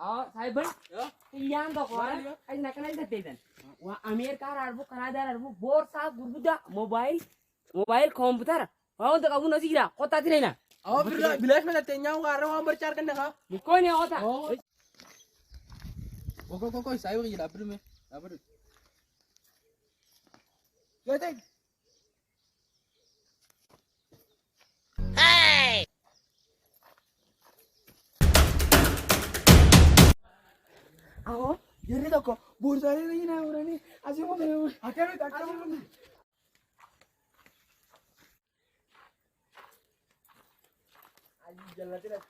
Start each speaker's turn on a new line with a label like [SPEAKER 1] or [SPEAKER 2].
[SPEAKER 1] Saheb yan to ko ay nakanay sa titan wa Amerika arbo Canada arbo borsa gurguda mobile computer wow to kamu nasi kira kota tine na
[SPEAKER 2] Bilas में जाते हैं यहाँ आ रहा हूँ प्रचार करने का
[SPEAKER 1] कोई नहीं होता
[SPEAKER 2] कोई साइब की लापरी में लापरी कहते आओ ये रे देखो बोर सारे नहीं ना हो रहा नहीं आज वो हटे जल्दी रख